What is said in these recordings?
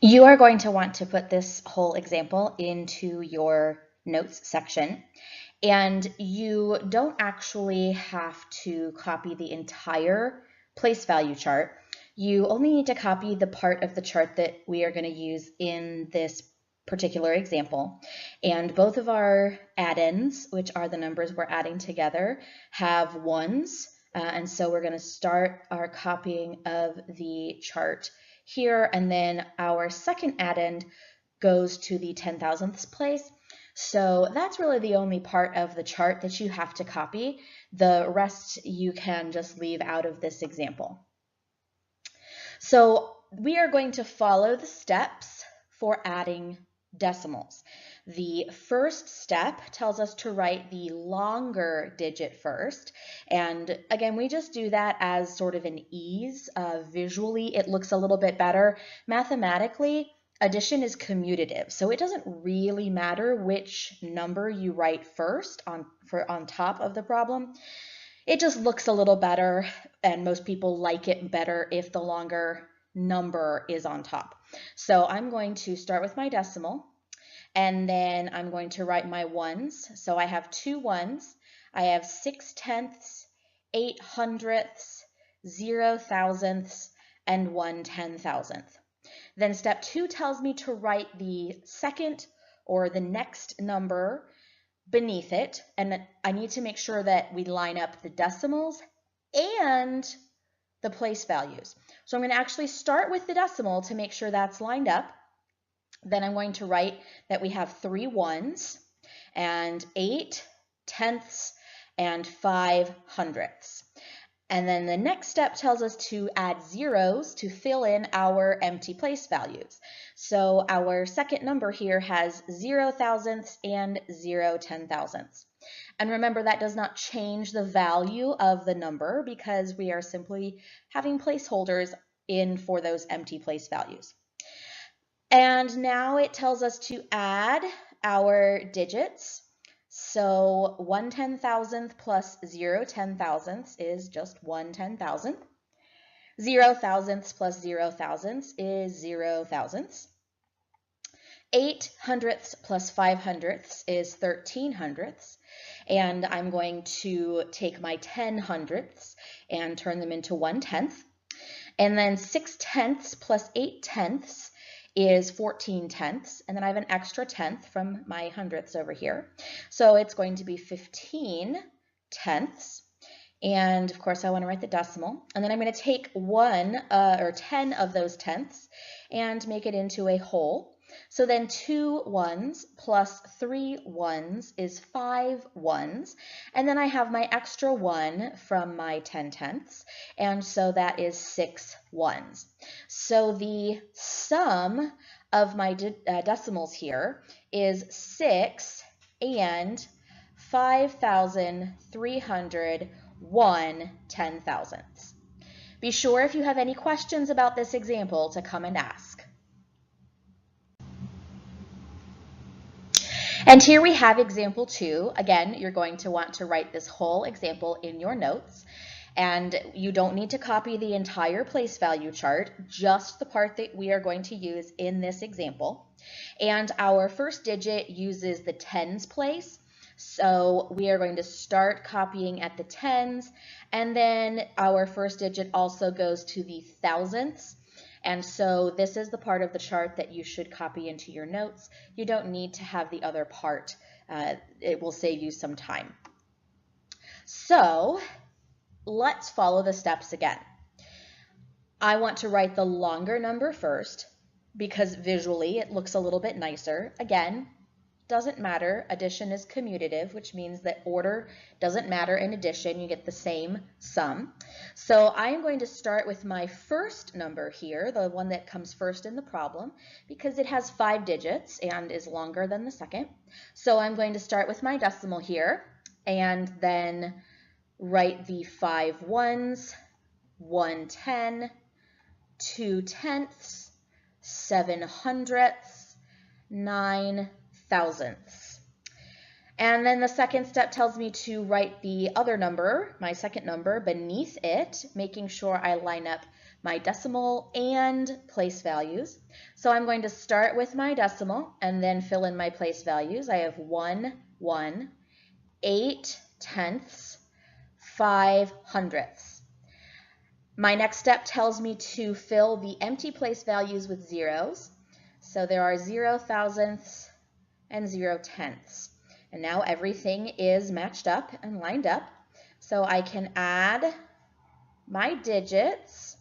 You are going to want to put this whole example into your notes section, and you don't actually have to copy the entire place value chart. You only need to copy the part of the chart that we are going to use in this particular example. And both of our addends, which are the numbers we're adding together, have ones. And so we're going to start our copying of the chart here, and then our second addend goes to the 10,000ths place. So that's really the only part of the chart that you have to copy. The rest you can just leave out of this example. So we are going to follow the steps for adding decimals. The first step tells us to write the longer digit first. And again, we just do that as sort of an ease. Visually, it looks a little bit better. Mathematically, addition is commutative, so it doesn't really matter which number you write first on top of the problem. It just looks a little better, and most people like it better if the longer number is on top. So I'm going to start with my decimal, and then I'm going to write my ones. So I have two ones. I have 6/10ths, 8/100ths, 0,000ths, and 1/10,000th. Then step 2 tells me to write the second or the next number beneath it, and I need to make sure that we line up the decimals and the place values. So I'm going to actually start with the decimal to make sure that's lined up. Then I'm going to write that we have 3 ones and 8/10ths and 5/100ths. And then the next step tells us to add zeros to fill in our empty place values. So our second number here has 0,000ths and 0/10,000ths. And remember, that does not change the value of the number because we are simply having placeholders in for those empty place values. And now it tells us to add our digits. So 1/10,000th plus 0/10,000ths is just 1/10,000th. 0,000ths plus 0,000ths is 0,000ths. 8/100ths plus 5/100ths is 13/100ths. And I'm going to take my 10/100ths and turn them into 1/10th. And then 6/10ths plus 8/10ths is 14/10ths, and then I have an extra tenth from my hundredths over here. So it's going to be 15/10ths. And of course I want to write the decimal. And then I'm going to take 10 of those tenths and make it into a whole. So then 2 ones plus 3 ones is 5 ones. And then I have my extra 1 from my 10/10ths. And so that is 6 ones. So the sum of my decimals here is 6 and 5,301/10,000ths. Be sure if you have any questions about this example to come and ask. And here we have example 2. Again, you're going to want to write this whole example in your notes. And you don't need to copy the entire place value chart, just the part that we are going to use in this example. And our first digit uses the tens place. So we are going to start copying at the tens, and then our first digit also goes to the thousandths. And so this is the part of the chart that you should copy into your notes. You don't need to have the other part. It will save you some time. So let's follow the steps again. I want to write the longer number first because visually it looks a little bit nicer. Again, doesn't matter. Addition is commutative, which means that order doesn't matter in addition. You get the same sum. So I am going to start with my first number here, the one that comes first in the problem, because it has 5 digits and is longer than the second. So I'm going to start with my decimal here and then write the 5 ones, 1/10, 2/10ths, 7/100ths, 9/1000ths. And then the second step tells me to write the other number, my second number, beneath it, making sure I line up my decimal and place values. So I'm going to start with my decimal and then fill in my place values. I have 1, 1, 8 tenths, 5 hundredths. My next step tells me to fill the empty place values with zeros. So there are 0 thousandths and 0 tenths. And now everything is matched up and lined up. So I can add my digits.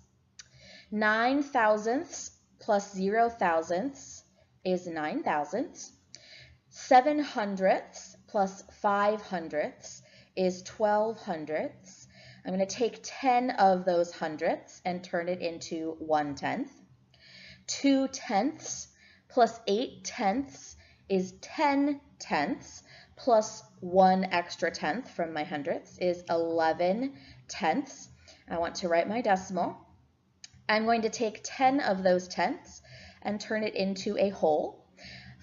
9 thousandths plus 0 thousandths is 9 thousandths. 7 hundredths plus 5 hundredths is 12 hundredths. I'm going to take 10 of those hundredths and turn it into 1 tenth. 2 tenths plus 8 tenths is 10 tenths, plus 1 extra tenth from my hundredths is 11 tenths. I want to write my decimal. I'm going to take 10 of those tenths and turn it into a whole.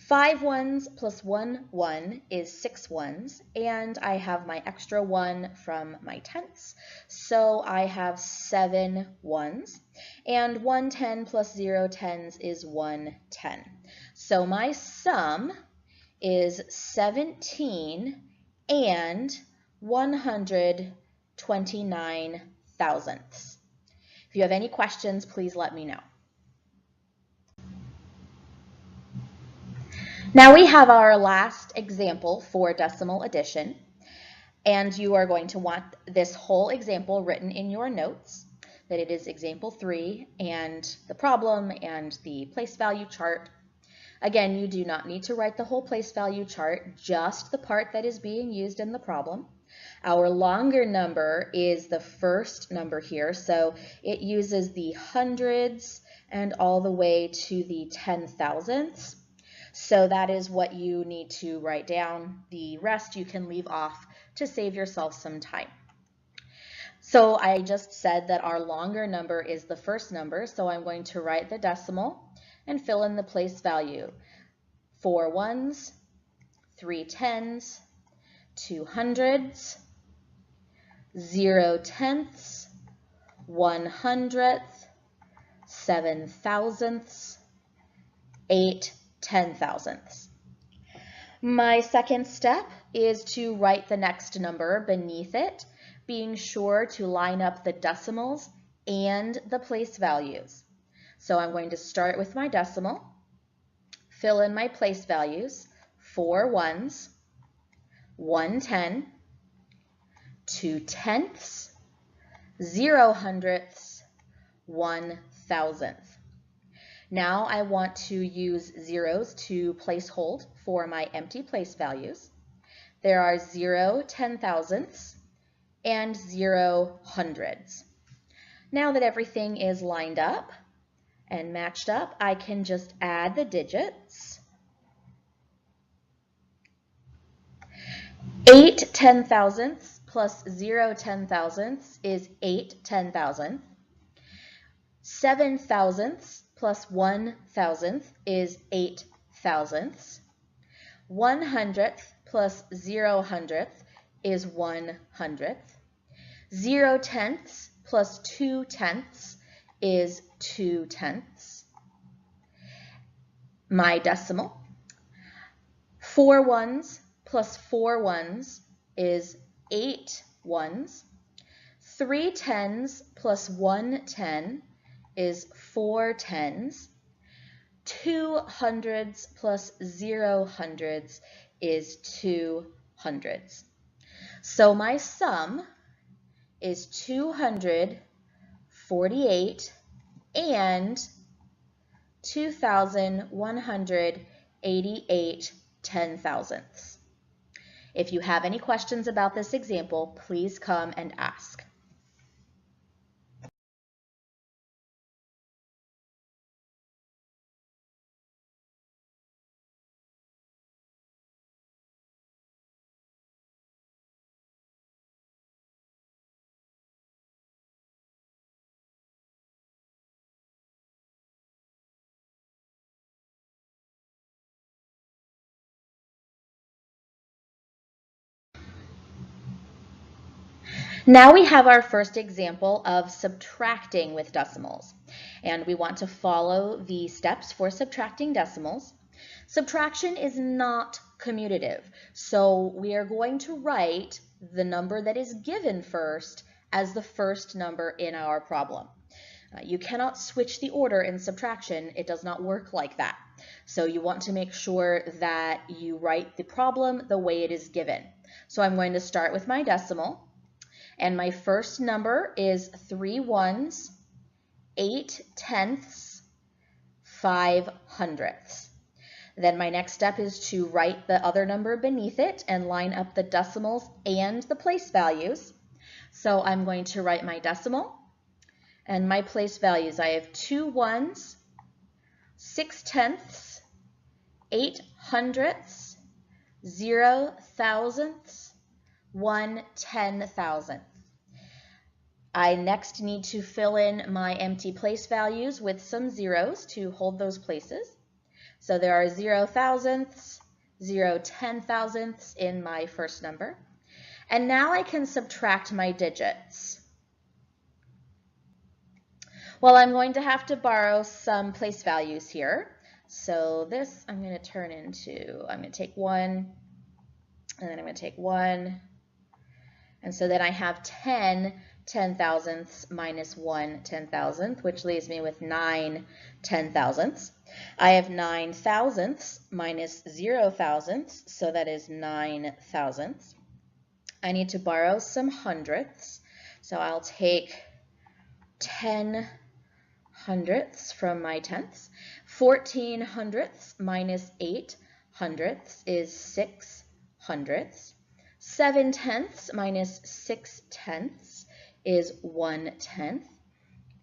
5 ones plus 1 1 is 6 ones, and I have my extra 1 from my tenths, so I have 7 ones, and 1 10 plus 0 tens is 1 10. So my sum is 17 and 129 thousandths. If you have any questions, please let me know. Now we have our last example for decimal addition, and you are going to want this whole example written in your notes, that it is example 3 and the problem and the place value chart. Again, you do not need to write the whole place value chart, just the part that is being used in the problem. Our longer number is the first number here, so it uses the hundreds and all the way to the 10 thousandths. So that is what you need to write down. The rest you can leave off to save yourself some time. So I just said that our longer number is the first number, so I'm going to write the decimal and fill in the place value. 4 ones, 3 tens, 2 hundreds, 0 tenths, 1 hundredth, 7 thousandths, 8 ten thousandths. My second step is to write the next number beneath it, being sure to line up the decimals and the place values. So I'm going to start with my decimal, fill in my place values, 4 ones, 1 10, 2 tenths, 0 hundredths, 1 thousandth. Now I want to use zeros to place hold for my empty place values. There are 0 ten thousandths and 0 hundreds. Now that everything is lined up and matched up, I can just add the digits. 8 ten thousandths plus 0 ten thousandths is 8 ten thousandths. 7 thousandths plus 1 thousandth is 8 thousandths. 1 hundredth plus 0 hundredth is 1 hundredth. 0 tenths plus 2 tenths is 2 tenths. My decimal. 4 ones plus 4 ones is 8 ones. 3 tens plus 1 10 is 4 tens. 2 hundreds plus 0 hundreds is 2 hundreds. So my sum is 248 and 2,188 ten thousandths. If you have any questions about this example, please come and ask. Now we have our first example of subtracting with decimals, and we want to follow the steps for subtracting decimals. Subtraction is not commutative, so we are going to write the number that is given first as the first number in our problem. You cannot switch the order in subtraction. It does not work like that. So you want to make sure that you write the problem the way it is given. So I'm going to start with my decimal, and my first number is 3 ones, 8 tenths, 5 hundredths. Then my next step is to write the other number beneath it and line up the decimals and the place values. So I'm going to write my decimal and my place values. I have 2 ones, 6 tenths, 8 hundredths, 0 thousandths, 1 10,000th. I next need to fill in my empty place values with some zeros to hold those places. So there are 0 thousandths, 0 10,000ths in my first number. And now I can subtract my digits. Well, I'm going to have to borrow some place values here. So this I'm going to turn into, I'm going to take 1, and then I'm going to take 1. And so then I have 10 10,000ths minus 1 10,000th, which leaves me with 9 10,000ths. I have 9 thousandths minus 0 thousandths, so that is 9 thousandths. I need to borrow some hundredths, so I'll take 10 hundredths from my tenths. 14 hundredths minus 8 hundredths is 6 hundredths. 7 tenths minus 6 tenths is 1 tenth.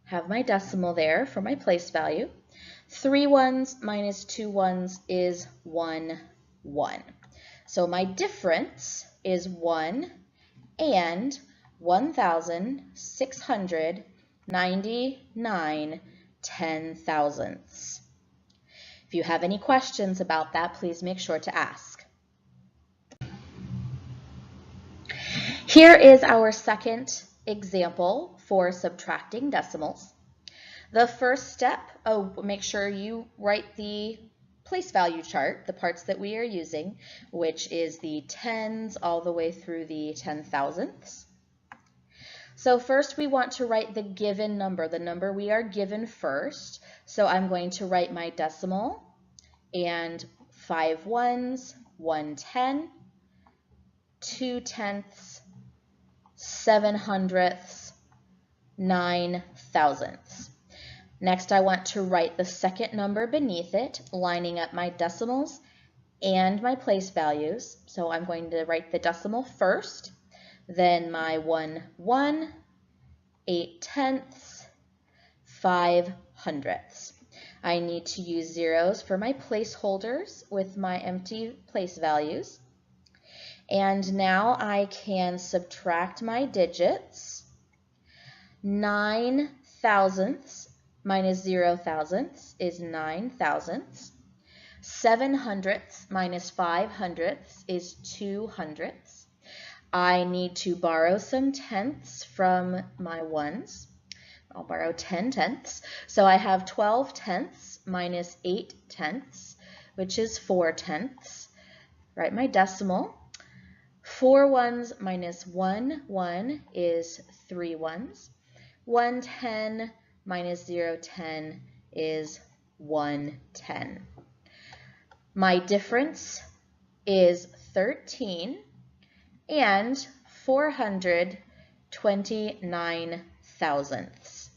Have my decimal there for my place value. 3 ones minus 2 ones is 1 1. So my difference is 1 and 1,699 10,000ths. If you have any questions about that, please make sure to ask. Here is our second example for subtracting decimals. The first step, make sure you write the place value chart, the parts that we are using, which is the tens all the way through the 10,000ths. So first we want to write the given number, the number we are given first. So I'm going to write my decimal and 5 ones, 1 10, 2 tenths, 7 hundredths, 9 thousandths. Next, I want to write the second number beneath it, lining up my decimals and my place values. So I'm going to write the decimal first, then my 1 1, 8 tenths, 5 hundredths. I need to use zeros for my placeholders with my empty place values. And now I can subtract my digits. 9 thousandths minus 0 thousandths is 9 thousandths. 7 hundredths minus 5 hundredths is 2 hundredths. I need to borrow some tenths from my ones. I'll borrow 10 tenths. So I have 12 tenths minus 8 tenths, which is 4 tenths. Write my decimal. 4 ones minus 1 1 is 3 ones. 1 10 minus 0 10 is 1 10. My difference is 13 and 429 thousandths.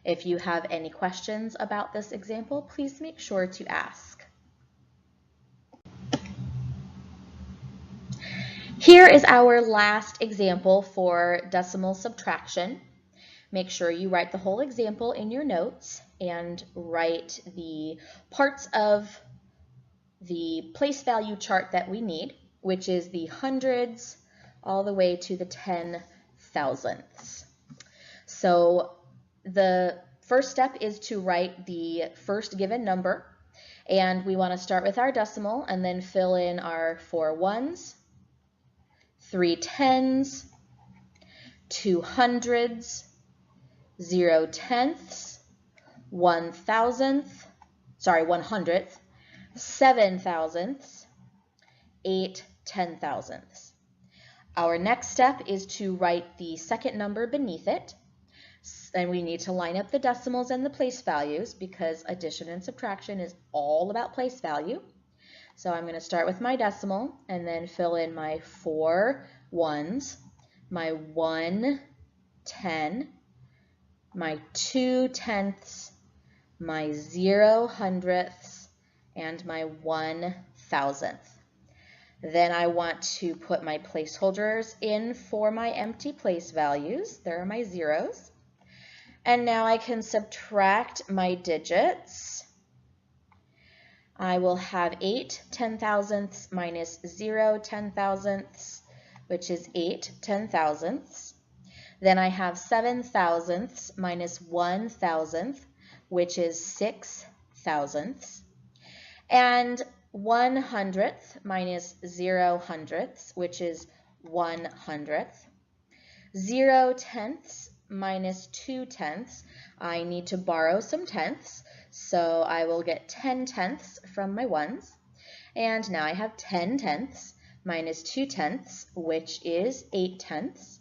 If you have any questions about this example, please make sure to ask. Here is our last example for decimal subtraction. Make sure you write the whole example in your notes and write the parts of the place value chart that we need, which is the hundreds all the way to the 10,000ths. So the first step is to write the first given number, and we want to start with our decimal and then fill in our 4 ones, 3 tens, 2 hundredths, 0 tenths, 1 thousandth, 7 thousandths, 8 ten thousandths. Our next step is to write the second number beneath it. And we need to line up the decimals and the place values because addition and subtraction is all about place value. So I'm going to start with my decimal and then fill in my 4 ones, my 1 10, my 2 tenths, my 0 hundredths, and my 1 thousandth. Then I want to put my placeholders in for my empty place values. There are my zeros. And now I can subtract my digits. I will have 8 ten thousandths minus 0 ten thousandths, which is 8 ten thousandths. Then I have 7 thousandths minus 1 thousandth, which is 6 thousandths. And 1 hundredth minus 0 hundredths, which is 1 hundredth. 0 tenths minus 2 tenths. I need to borrow some tenths, so I will get 10 tenths from my ones. And now I have 10 tenths minus 2 tenths, which is 8 tenths.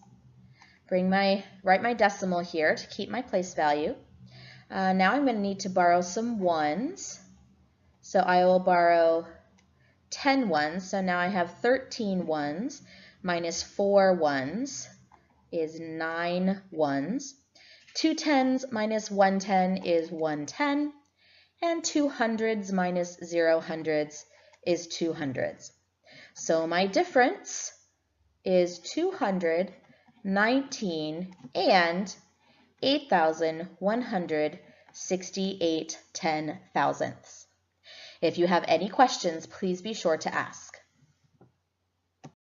Write my decimal here to keep my place value. Now I'm going to need to borrow some ones. So I will borrow 10 ones. So now I have 13 ones minus 4 ones is 9 ones. 2 tens minus 1 10 is 1 10. And 2 hundredths minus 0 hundredths is 2 hundredths. So my difference is 219 and 8,168 ten thousandths. If you have any questions, please be sure to ask.